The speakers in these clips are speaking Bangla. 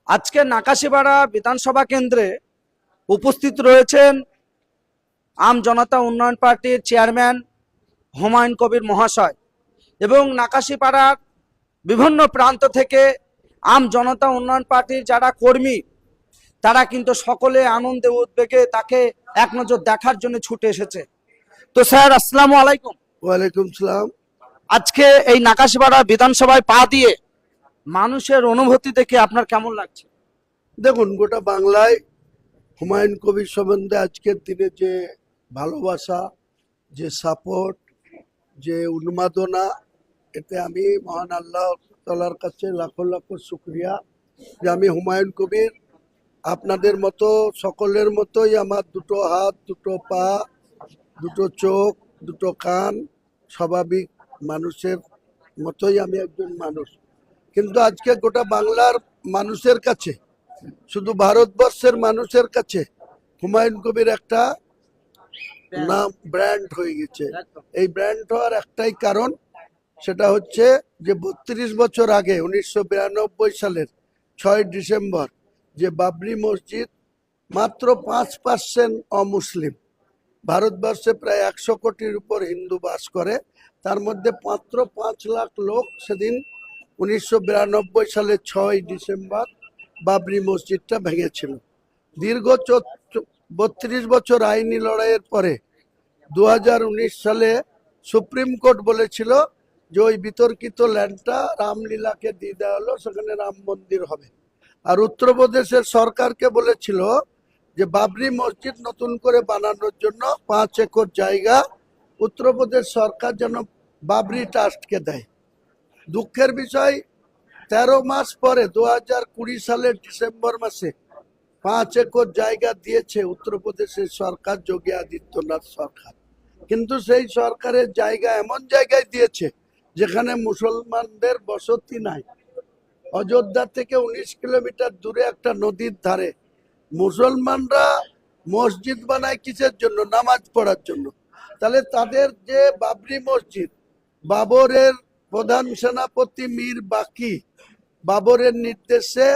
আজকে নাকাশিপাড়া বিধানসভা কেন্দ্রে উপস্থিত রয়েছেন আম জনতা উন্নয়ন পার্টির চেয়ারম্যান হুমায়ুন কবির মহাশয় এবং নাকাশিপাড়ার বিভিন্ন প্রান্ত থেকে আম জনতা উন্নয়ন পার্টির যারা কর্মী তারা কিন্তু সকলে আনন্দে উদ্বেগে তাকে এক নজর দেখার জন্য ছুটে এসেছে। তো স্যার, আসসালামু আলাইকুম। ওয়ালাইকুম সালাম। আজকে এই নাকাশিপাড়া বিধানসভায় পা দিয়ে মানুষের অনুভূতি দেখে আপনার কেমন লাগছে? দেখুন, গোটা বাংলায় হুমায়ুন কবির সম্বন্ধে আজকের দিনে যে ভালোবাসা, যে সাপোর্ট, যে উন্মাদনা, এতে আমি মহান আল্লাহ তাআলার কাছে লাখো লাখো শুকরিয়া যে আমি হুমায়ুন কবির আপনাদের মতো সকলের মতোই আমার দুটো হাত, দুটো পা, দুটো চোখ, দুটো কান, স্বাভাবিক মানুষের মতোই আমি একজন মানুষ। কিন্তু আজকে গোটা বাংলার মানুষের কাছে, শুধু ভারতবর্ষের মানুষের কাছে হুমায়ুন কবির একটা নাম, ব্র্যান্ড হয়ে গেছে। এই ব্র্যান্ড হওয়ার একটাই কারণ, সেটা হচ্ছে যে 32 বছর আগে 1992 সালের 6 ডিসেম্বর যে বাবরি মসজিদ, মাত্র 5% অমুসলিম, ভারতবর্ষে প্রায় 100 কোটির উপর হিন্দু বাস করে, তার মধ্যে মাত্র 5 লাখ লোক সেদিন 1992 সালের 6 ডিসেম্বর বাবরি মসজিদটা ভেঙেছিল। দীর্ঘ 32 বছর আইনি লড়াইয়ের পরে 2019 সালে সুপ্রিম কোর্ট বলেছিল যে ওই বিতর্কিত ল্যান্ডটা রামলীলাকে দিয়ে দেওয়া হলো, সেখানে রাম মন্দির হবে। আর উত্তরপ্রদেশের সরকারকে বলেছিল যে বাবরি মসজিদ নতুন করে বানানোর জন্য 5 একর জায়গা উত্তরপ্রদেশ সরকার যেন বাবরি ট্রাস্টকে দেয়। দুঃখের বিষয়, 13 মাস পরে 2020 সালের ডিসেম্বর মাসে 5 একর জায়গা দিয়েছে উত্তরপ্রদেশের সরকার, যোগী আদিত্যনাথ সরকার। কিন্তু সেই সরকারের জায়গা এমন জায়গায় দিয়েছে যেখানে মুসলমানদের বসতি নাই। অযোধ্যা থেকে 19 কিলোমিটার দূরে একটা নদীর ধারে মুসলমানরা মসজিদ বানায় কিসের জন্য? নামাজ পড়ার জন্য। তাহলে তাদের যে বাবরি মসজিদ, বাবরের প্রধান সেনাপতি মীর বাকি বাবরের নির্দেশে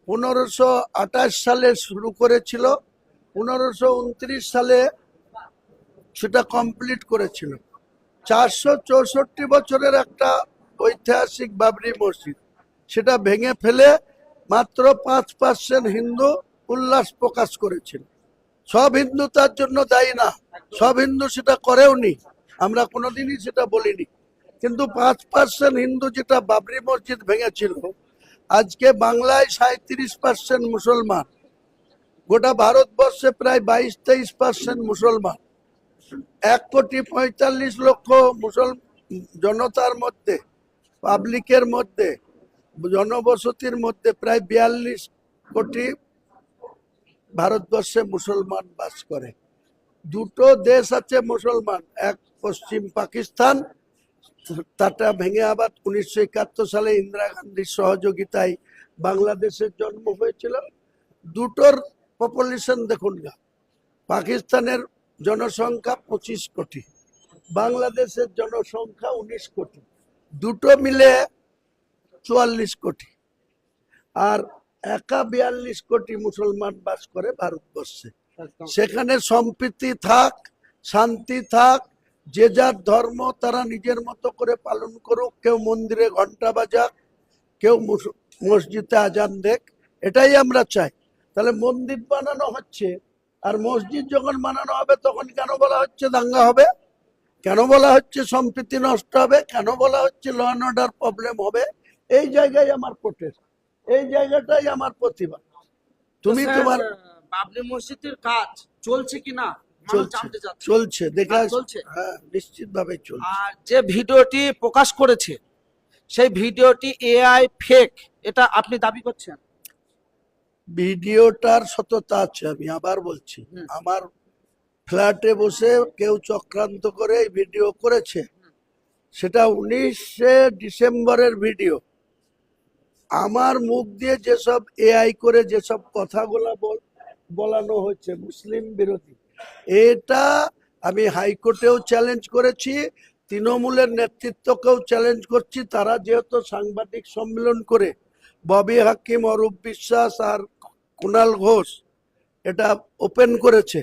1528 সালে শুরু করেছিল, 1529 সালে সেটা কমপ্লিট করেছিল। 464 বছরের একটা ঐতিহাসিক বাবরি মসজিদ, সেটা ভেঙে ফেলে মাত্র 5% হিন্দু উল্লাস প্রকাশ করেছিল। সব হিন্দু তার জন্য দায়ী না, সব হিন্দু সেটা করেও নি, আমরা কোনোদিনই সেটা বলিনি। কিন্তু 5% হিন্দু যেটা বাবরি মসজিদ ভেঙেছিল, আজকে বাংলায় 37% মুসলমান, গোটা ভারতবর্ষে প্রায় 22-23% মুসলমান। 1,45,00,000 জনতার মধ্যে, পাবলিকের মধ্যে, জনবসতির মধ্যে প্রায় 42 কোটি ভারতবর্ষে মুসলমান বাস করে। দুটো দেশ আছে মুসলমান, এক পশ্চিম পাকিস্তান, তাটা ভেঙে আবার 1971 সালে ইন্দিরা গান্ধীর সহযোগিতায় বাংলাদেশের জন্ম হয়েছিল। দুটোর পপুলেশন দেখুন না, পাকিস্তানের জনসংখ্যা 25 কোটি, বাংলাদেশের জনসংখ্যা 19 কোটি, দুটো মিলে 44 কোটি, আর একা 42 কোটি মুসলমান বাস করে ভারতবর্ষে। সেখানে সম্প্রীতি থাক, শান্তি থাক, যে যার ধর্ম তারা নিজের মতো করে পালন করুক, কেউ মন্দিরে ঘন্টা বাজাক, কেউ মসজিদে আজান দেখ, এটাই আমরা চাই। তাহলে মন্দির বানানো হচ্ছে, আর মসজিদ যখন বানানো হবে তখন কেন বলা হচ্ছে দাঙ্গা হবে? কেন বলা হচ্ছে সম্প্রীতি নষ্ট হবে? কেন বলা হচ্ছে ল অ্যান্ড অর্ডার প্রবলেম হবে? এই জায়গায় আমার প্রোটেস্ট, এই জায়গাটাই আমার প্রতিবাদ। তুমি তোমার বাবরি মসজিদের কাজ চলছে কিনা চলছে, দেখা চলছে, হ্যাঁ নিশ্চিতভাবে চলছে। আর যে ভিডিওটি প্রকাশ করেছে সেই ভিডিওটি এআই ফেক, এটা আপনি দাবি করছেন? ভিডিওটার সততা আছে, আমি আবার বলছি। আমার ফ্ল্যাটে বসে কেউ চক্রান্ত করে এই ভিডিও করেছে, সেটা 19 ডিসেম্বরের ভিডিও। আমার মুখ দিয়ে যেসব এআই করে যেসব কথাগুলো বলানো হচ্ছে মুসলিম বিরোধী, এটা আমি হাইকোর্টেও চ্যালেঞ্জ করেছি, তৃণমূলের নেতৃত্বকেও চ্যালেঞ্জ করছি। তারা যেহেতু সাংবাদিক সম্মেলন করে ববি হাকিম, অরূপ বিশ্বাস আর কুণাল ঘোষ এটা ওপেন করেছে।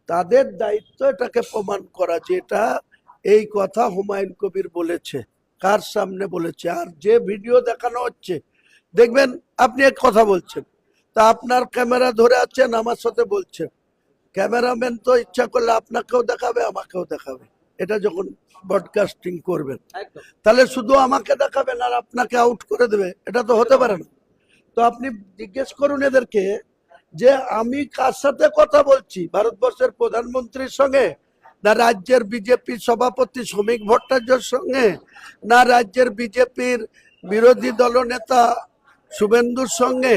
তাদের দায়িত্ব এটাকে প্রমাণ করা যে এটা এই কথা হুমায়ুন কবির বলেছে, কার সামনে বলেছে। আর যে ভিডিও দেখানো হচ্ছে, দেখবেন আপনি এক কথা বলছেন, তা আপনার ক্যামেরা ধরে আছেন, আমার সাথে বলছেন, ক্যামেরাম্যান তো ইচ্ছা করলে আপনাকেও দেখাবে, আমাকেও দেখাবে। এটা যখন ব্রডকাস্টিং করবেন, একদম। তাহলে শুধু আমাকে দেখাবেন আর আপনাকে আউট করে দেবে, এটা তো হতে পারে না। তো আপনি জিজ্ঞেস করুন এদেরকে যে আমি কার সাথে কথা বলছি, ভারতবর্ষের প্রধানমন্ত্রীর সঙ্গে, না রাজ্যের বিজেপি সভাপতি শ্রমিক ভট্টাচার্যের সঙ্গে, না রাজ্যের বিজেপির বিরোধী দলনেতা শুভেন্দুর সঙ্গে,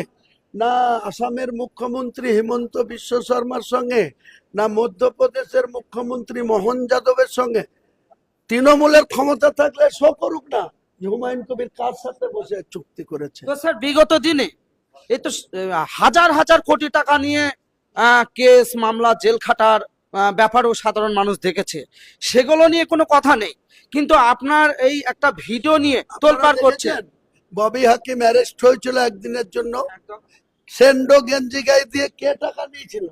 না আসামের মুখ্যমন্ত্রী হিমন্ত বিশ্ব শর্মার সঙ্গে, না মধ্যপ্রদেশের মুখ্যমন্ত্রী মোহন যাদবের সঙ্গে। তৃণমূলের ক্ষমতা থাকলে শো করুক না যে হুমায়ুন কবির কার সাথে বসে চুক্তি করেছে। তো স্যার বিগত দিনে এই তো হাজার হাজার কোটি টাকা নিয়ে কেস মামলা জেল খাটার ব্যাপারও সাধারণ মানুষ দেখেছে, সেগুলো নিয়ে কোনো কথা নেই, কিন্তু আপনার এই একটা ভিডিও নিয়ে তোলপাড় করছে। ববি হাকিম অ্যারেস্ট হয়েছিল একদিনের জন্য, সেন্ডো গেঞ্জি গায়ে দিয়ে কে টাকা নিয়েছিল?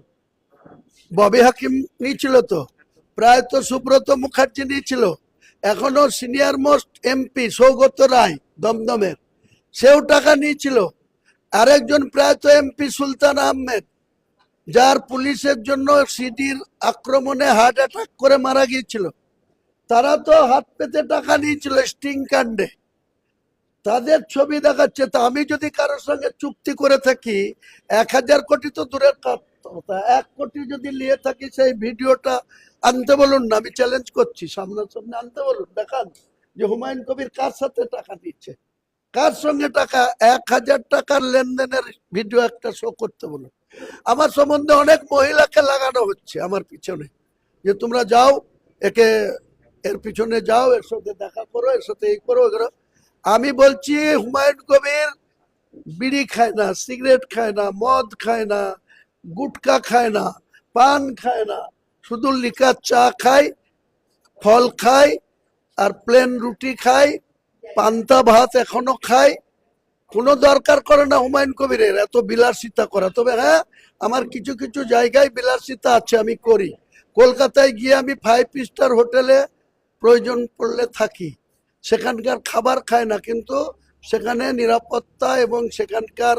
ববি হাকিম নিয়েছিল তো, প্রায় তো সুব্রত মুখার্জি নিয়েছিল, এখনো senior most MP Saugata Roy দমদমের, সেও টাকা নিয়েছিল। আরেকজন প্রয়াত এমপি সুলতান আহমেদ, যার পুলিশের জন্য সিডির আক্রমণে হার্ট অ্যাটাক করে মারা গিয়েছিল, তারা তো হাত পেতে টাকা নিয়েছিল স্টিং কাণ্ডে। তাদের ছবি দেখাচ্ছে। তা আমি যদি কারোর সঙ্গে চুক্তি করে থাকি, 1,000 কোটি তো দূরের কথা, 1 কোটি যদি নিয়ে থাকি, সেই ভিডিওটা আনতে বলুন না, আমি চ্যালেঞ্জ করছি, সামনাসামনি আনতে বলুন, দেখান যে হুমায়ুন কবির কার সাথে টাকা দিচ্ছে, কার সঙ্গে টাকা, 1,000 টাকার লেনদেনের ভিডিও একটা শো করতে বলুন। আমার সম্বন্ধে অনেক মহিলাকে লাগানো হচ্ছে আমার পিছনে, যে তোমরা যাও একে, এর পিছনে যাও, এর সাথে দেখা করো, এর সাথে এই করো, এগুলো। আমি বলছি হুমায়ুন কবির বিড়ি খায় না, সিগারেট খায় না, মদ খায় না, গুটকা খায় না, পান খায় না, শুধু লিকার চা খায়, ফল খায়, আর প্লেন রুটি খায়, পান্তা ভাত এখনো খায়। কোনো দরকার করে না হুমায়ুন কবিরের এত বিলাসিতা করা। তবে হ্যাঁ, আমার কিছু কিছু জায়গায় বিলাসিতা আছে, আমি করি। কলকাতায় গিয়ে আমি 5 স্টার হোটেলে প্রয়োজন পড়লে থাকি, সেখানকার খাবার খায় না, কিন্তু সেখানে নিরাপত্তা এবং সেখানকার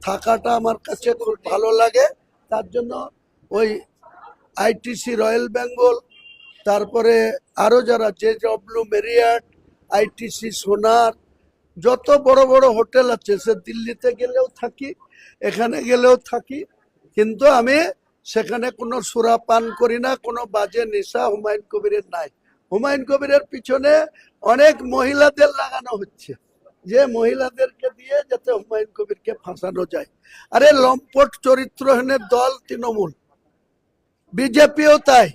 থাকাটা আমার কাছে খুব ভালো লাগে। তার জন্য ওই আইটিসি রয়্যাল বেঙ্গল, তারপরে আরো যারা JW মেরিয়াট, আইটিসি সোনার, যত বড় বড় হোটেল আছে, সে দিল্লিতে গেলেও থাকি, এখানে গেলেও থাকি, কিন্তু আমি সেখানে কোনো সুরা পান করি না, কোনো বাজে নেশা হুমায়ুন কবিরের নাই। হুমায়ুন কবিরের পিছনে অনেক মহিলাদের লাগানো হচ্ছে, যে মহিলাদেরকে দিয়ে যাতে হুমায়ুন কবিরকে ফাঁসানো যায়। আরে লম্পট চরিত্রহীনের দল তৃণমূল, বিজেপিও তাই।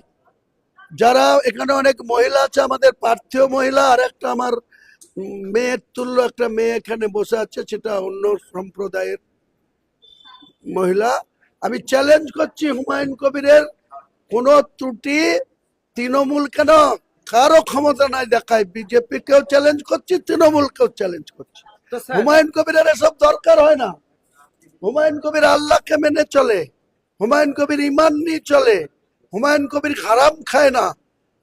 যারা এখানে অনেক মহিলা আছে, আমাদের পার্থীয় মহিলা, আর একটা আমার মেয়ের তুল্য একটা মেয়ে এখানে বসে আছে, সেটা অন্য সম্প্রদায়ের মহিলা। আমি চ্যালেঞ্জ করছি হুমায়ুন কবিরের কোন ত্রুটি তৃণমূল কেন কারো ক্ষমতা নাই দেখায়, বিজেপি কেও চ্যালেঞ্জ করছি, তৃণমূলকেও চ্যালেঞ্জ করছি। তো স্যার হুমায়ুন কবিরের এসব দরকার হয় না। হুমায়ুন কবির আল্লাহকে মেনে চলে, হুমায়ুন কবির ইমান নিয়ে চলে, হুমায়ুন কবির হারাম খায় না,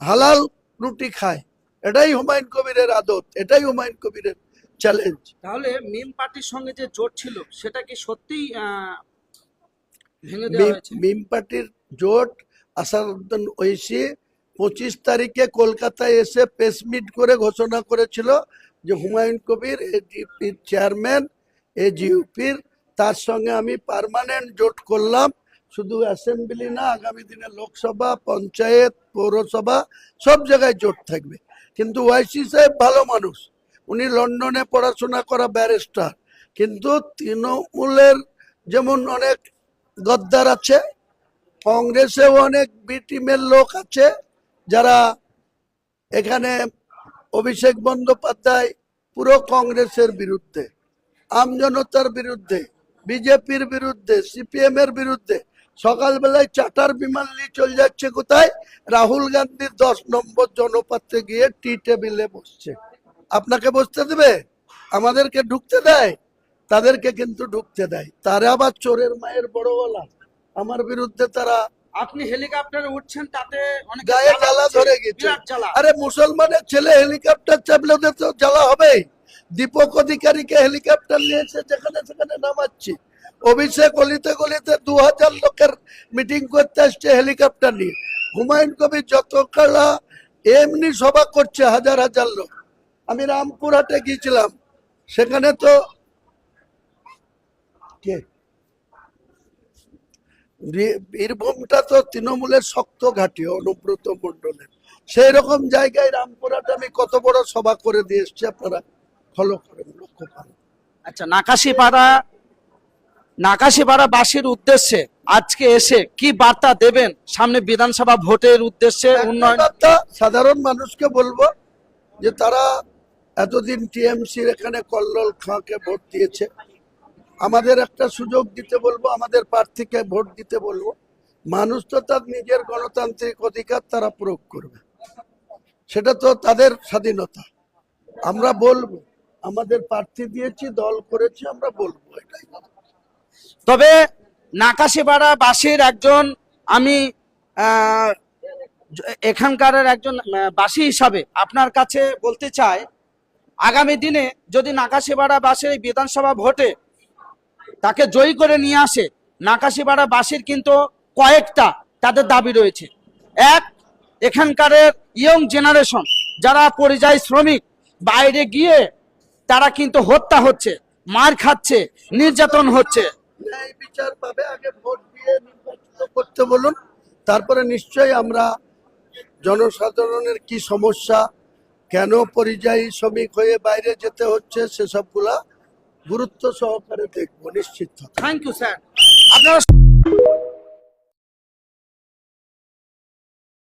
হালাল রুটি খায়। এটাই হুমায়ুন কবিরের আদত, এটাই হুমায়ুন কবিরের চ্যালেঞ্জ। তাহলে মিম পার্টির সঙ্গে যে জোট ছিল সেটা কি সত্যিই ভেঙে দেওয়া হয়েছে? মিম পার্টির জোট, আসাদুদ্দিন ঐশী 25 তারিখে কলকাতায় এসে প্রেস মিট করে ঘোষণা করেছিল যে হুমায়ুন কবির এজিপির চেয়ারম্যান, এজিইউপির, তার সঙ্গে আমি পার্মানেন্ট জোট করলাম। শুধু অ্যাসেম্বলি না, আগামী দিনে লোকসভা, পঞ্চায়েত, পৌরসভা সব জায়গায় জোট থাকবে। কিন্তু ওয়াইসি সাহেব ভালো মানুষ, উনি লন্ডনে পড়াশোনা করা ব্যারিস্টার, কিন্তু তৃণমূলের যেমন অনেক গদ্দার আছে, কংগ্রেসেও অনেক বি টিমের লোক আছে, যারা এখানে অভিষেক বন্দ্যোপাধ্যায় পুরো কংগ্রেসের বিরুদ্ধে, আমজনতার বিরুদ্ধে, বিজেপির বিরুদ্ধে, সিপিএম এর বিরুদ্ধে। সকালবেলায় চার্টার বিমান নিয়ে চলে যাচ্ছে কোথায়? রাহুল গান্ধীর 10 নম্বর জনপথে গিয়ে টি টেবিলে বসছে। আপনাকে বসতে দেবে? আমাদেরকে ঢুকতে দেয়? তাদেরকে কিন্তু ঢুকতে দেয়। তারা আবার চোরের মায়ের বড় গলা, আমার বিরুদ্ধে তারা আপনি হেলিকপ্টারে উঠছেন, তাতে অনেক গায়ে জ্বালা ধরে গেছে। বিরাট জ্বালা। আরে মুসলমানের ছেলে হেলিকপ্টার চাপলে ওদের তো জ্বালা হবেই। দীপক অধিকারীকে হেলিকপ্টার নিয়েছে, যেখানে সেখানে নামাচ্ছি। অভিষেক গলিতে গলিতে 2000 লোকের মিটিং করতে আসছে হেলিকপ্টার নিয়ে। হুমায়ুন কবির যত কালা এমনি সভা করছে হাজার হাজার লোক। আমি রামপুরহাটে গিয়েছিলাম, সেখানে তো কে বীরভূমটা তো তৃণমূলের শক্ত ঘাঁটি, অনুব্রত মণ্ডলের। সেই রকম জায়গায় রামপুরহাটে আমি কত বড় সভা করে দিয়ে এসছি, আপনারা ফলো করেন, লক্ষ্য করেন। আচ্ছা, নাকাশিপাড়া বাসীর উদ্দেশ্যে আজকে এসে কি বার্তা দেবেন সামনে বিধানসভা ভোটের উদ্দেশ্যে? উন্নয়ন বার্তা সাধারণ মানুষকে বলবো যে তারা এতদিন টিএমসির এখানে কল্লোল খাঁকে ভোট দিয়েছে, আমাদের একটা সুযোগ দিতে বলবো, আমাদের প্রার্থীকে ভোট দিতে বলবো। মানুষ তো তার নিজের গণতান্ত্রিক অধিকার তারা প্রয়োগ করবে, সেটা তো তাদের স্বাধীনতা। আমরা বলবো আমাদের প্রার্থী দিয়েছি, দল করেছি, আমরা বলবো এটাই। তবে নাকাশিপাড়া বাসীর একজন, আমি এখানকার একজন বাসী হিসাবে আপনার কাছে বলতে চাই, আগামী দিনে যদি নাকাশিপাড়া বাসীর এই বিধানসভা ভোটে তাকে জয়ী করে নিয়ে আসে, নাকাশিপাড়া বাসীর কিন্তু কয়েকটা তাদের দাবি রয়েছে। এক, এখানকার ইয়ং জেনারেশন যারা পরিযায়ী শ্রমিক, বাইরে গিয়ে তারা কিন্তু হত্যা হচ্ছে, মার খাচ্ছে, নির্যাতন হচ্ছে। ন্যায় বিচার পাবে, আগে ভোট দিয়ে নির্বাচিত করতে বলুন, তারপরে নিশ্চয়ই আমরা জনসাধারণের কি সমস্যা, কেন পরিযায়ী শ্রমিক হয়ে বাইরে যেতে হচ্ছে, সেসবগুলা গুরুত্ব সহকারে দেখবো, নিশ্চিত। Thank you sir. আপনারা